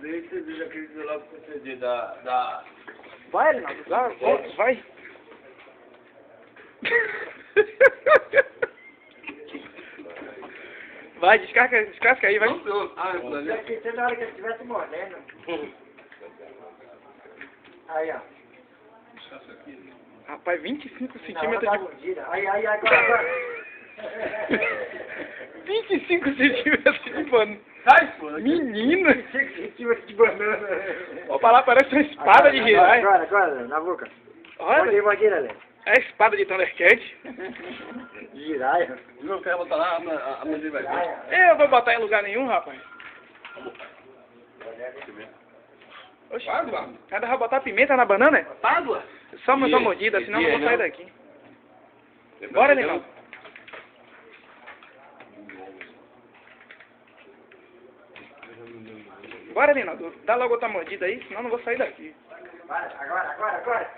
nem você diz aquele de lá pro CD da... Vai, Renato, vai, vai. Vai, descasca aí, vai. ali. Você na hora que ele estivesse mordendo. Aí, ó. Rapaz, 25 Na hora centímetros da de... mordida. Aí, agora. 25 centímetros de banana. Sai, pô. Menino! 5 centímetros de banana. Opa lá, parece uma espada de girar. Agora, na boca. Olha, Mordida, Lê. é a espada de Thundercat. Giraia. Não quer botar lá, a mãe vai ver. Eu vou botar em lugar nenhum, rapaz. Oxi, Água? cada vai botar pimenta na banana? Água? Só uma mordida, senão eu não vou sair daqui. Bora, Legal. Bora, Linaldo. Dá logo outra mordida aí, senão eu não vou sair daqui. Agora.